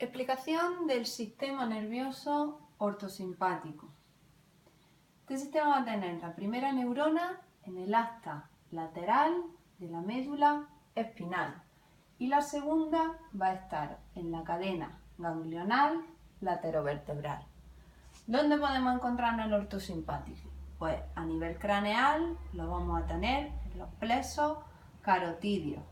Explicación del sistema nervioso ortosimpático. Este sistema va a tener la primera neurona en el asta lateral de la médula espinal y la segunda va a estar en la cadena ganglional laterovertebral. ¿Dónde podemos encontrarnos el ortosimpático? Pues a nivel craneal lo vamos a tener en los plexos carotidios,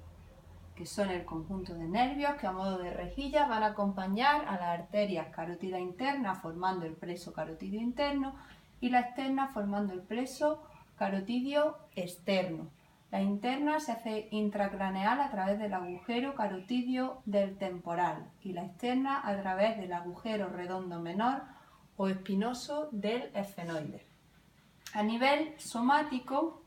que son el conjunto de nervios que a modo de rejilla van a acompañar a las arterias carótidas internas formando el plexo carotidio interno y la externa formando el plexo carotidio externo. La interna se hace intracraneal a través del agujero carotidio del temporal y la externa a través del agujero redondo menor o espinoso del esfenoide. A nivel somático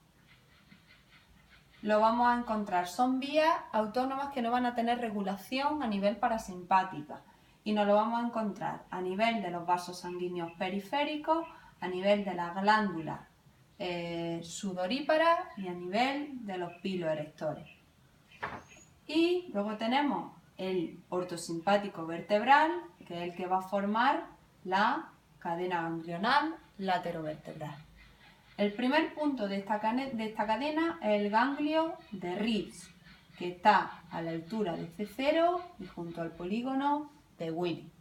lo vamos a encontrar, son vías autónomas que no van a tener regulación a nivel parasimpática y nos lo vamos a encontrar a nivel de los vasos sanguíneos periféricos, a nivel de las glándulas sudoríparas y a nivel de los piloerectores. Y luego tenemos el ortosimpático vertebral, que es el que va a formar la cadena ganglional laterovertebral. El primer punto de esta cadena es el ganglio de Reeves, que está a la altura de C0 y junto al polígono de Willis.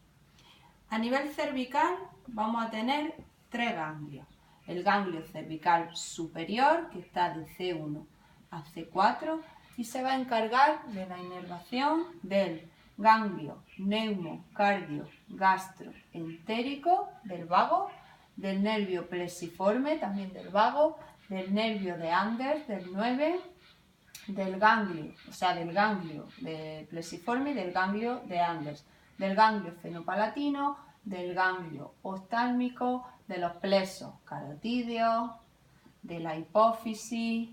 A nivel cervical vamos a tener tres ganglios. El ganglio cervical superior, que está de C1 a C4 y se va a encargar de la inervación del ganglio neumocardio-gastroentérico del vago, del nervio plexiforme, también del vago, del nervio de Anders, del 9, del ganglio de plexiforme y del ganglio de Anders, del ganglio fenopalatino, del ganglio oftálmico, de los plexos carotidios, de la hipófisis,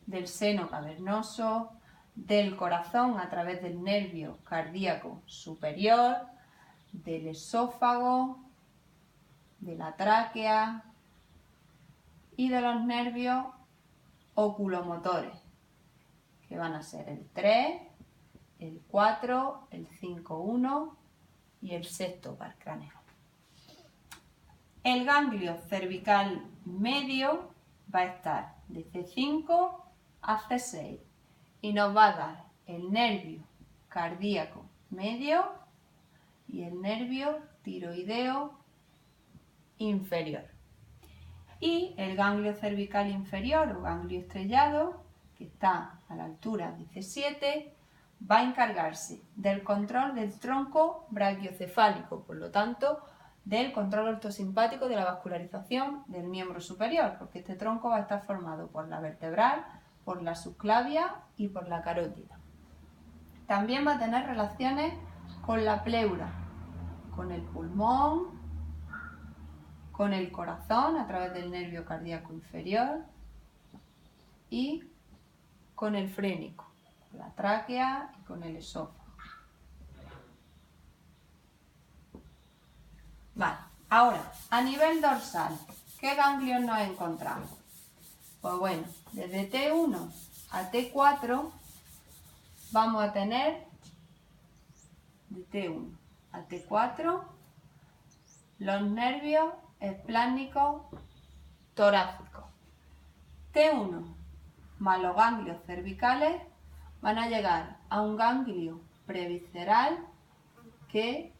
del seno cavernoso, del corazón a través del nervio cardíaco superior, del esófago, de la tráquea y de los nervios oculomotores, que van a ser el 3, el 4, el 5-1 y el sexto par craneal. El ganglio cervical medio va a estar de C5 a C6 y nos va a dar el nervio cardíaco medio y el nervio tiroideo inferior. Y el ganglio cervical inferior o ganglio estrellado, que está a la altura de C7, va a encargarse del control del tronco brachiocefálico, por lo tanto, del control ortosimpático de la vascularización del miembro superior, porque este tronco va a estar formado por la vertebral, por la subclavia y por la carótida. También va a tener relaciones con la pleura, con el pulmón, con el corazón a través del nervio cardíaco inferior y con el frénico, con la tráquea y con el esófago. Vale, ahora, a nivel dorsal, ¿qué ganglios nos encontramos? Pues bueno, desde T1 a T4 vamos a tener, de T1 a T4, los nervios esplánicos torácicos. T1 más los ganglios cervicales van a llegar a un ganglio previsceral que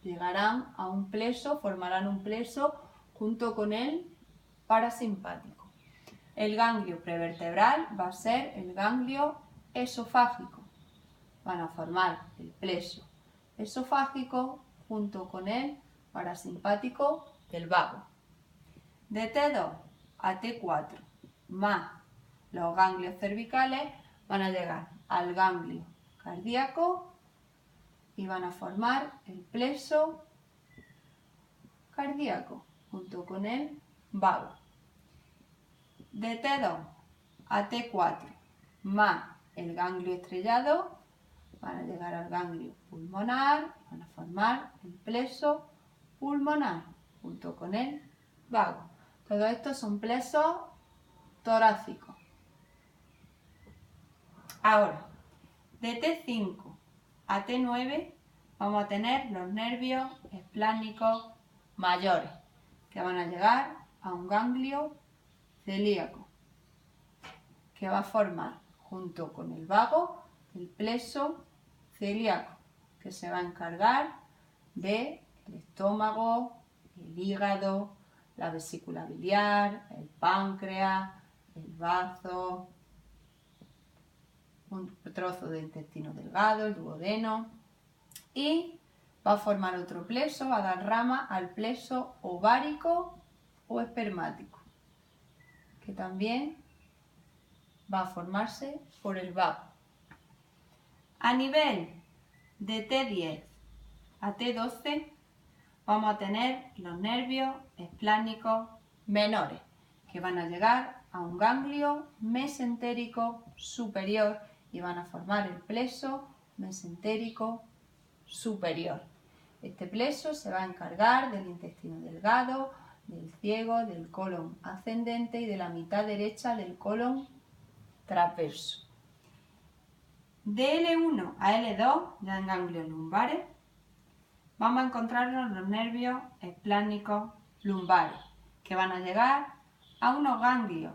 llegarán a un plexo, formarán un plexo junto con el parasimpático. El ganglio prevertebral va a ser el ganglio esofágico. Van a formar el plexo esofágico junto con el parasimpático del vago. De T2 a T4 más los ganglios cervicales van a llegar al ganglio cardíaco y van a formar el plexo cardíaco junto con el vago. De T2 a T4 más el ganglio estrellado van a llegar al ganglio pulmonar, van a formar el plexo pulmonar junto con el vago. Todo esto son plexos torácicos. Ahora, de T5 a T9 vamos a tener los nervios esplánicos mayores, que van a llegar a un ganglio celíaco, que va a formar, junto con el vago, el plexo celíaco, que se va a encargar del estómago, el hígado, la vesícula biliar, el páncreas, el bazo, un trozo de intestino delgado, el duodeno, y va a formar otro plexo, va a dar rama al plexo ovárico o espermático, que también va a formarse por el vago. A nivel de T10 a T12 vamos a tener los nervios esplánicos menores, que van a llegar a un ganglio mesentérico superior y van a formar el plexo mesentérico superior. Este plexo se va a encargar del intestino delgado, del ciego, del colon ascendente y de la mitad derecha del colon transverso. De L1 a L2, ya en ganglios lumbares, vamos a encontrarnos los nervios esplánicos lumbares, que van a llegar a unos ganglios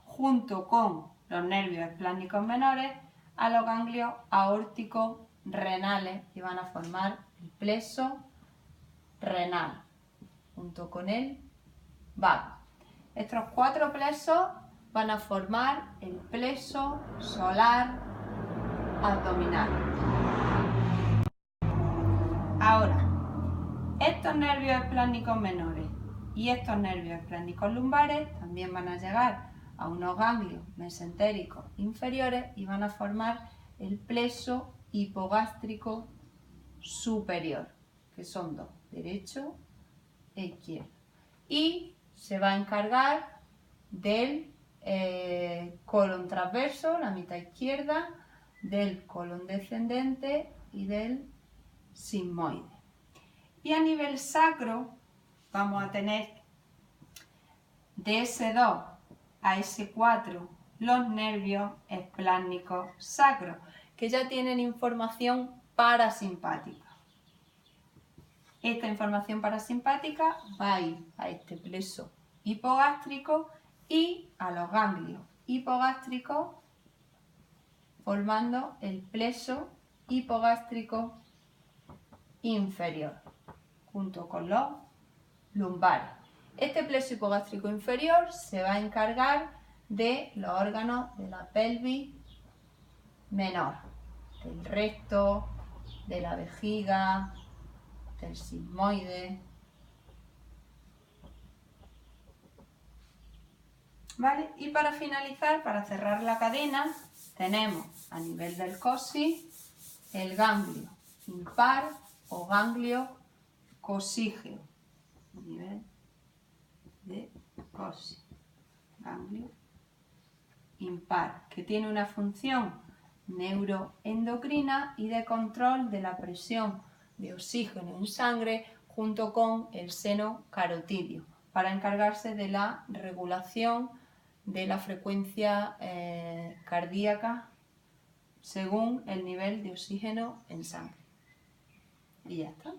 junto con los nervios esplánicos menores a los ganglios aórticos renales y van a formar el plexo renal junto con el vago. Estos cuatro plexos van a formar el plexo solar abdominal. Ahora, estos nervios esplánicos menores y estos nervios esplánicos lumbares también van a llegar a unos ganglios mesentéricos inferiores y van a formar el plexo hipogástrico superior, que son dos, derecho e izquierdo. Y se va a encargar del colon transverso, la mitad izquierda, del colon descendente y del sigmoide. Y a nivel sacro vamos a tener de S2 a S4 los nervios esplánicos sacros, que ya tienen información parasimpática. Esta información parasimpática va a ir a este plexo hipogástrico y a los ganglios hipogástricos, formando el plexo hipogástrico inferior, junto con los lumbares. Este plexo hipogástrico inferior se va a encargar de los órganos de la pelvis menor, del recto, de la vejiga, del sigmoide. ¿Vale? Y para finalizar, para cerrar la cadena, tenemos a nivel del coxis el ganglio impar o ganglio cosígeo. A nivel de coxis, ganglio impar, que tiene una función neuroendocrina y de control de la presión de oxígeno en sangre junto con el seno carotidio, para encargarse de la regulación de la frecuencia cardíaca según el nivel de oxígeno en sangre. Y ya está.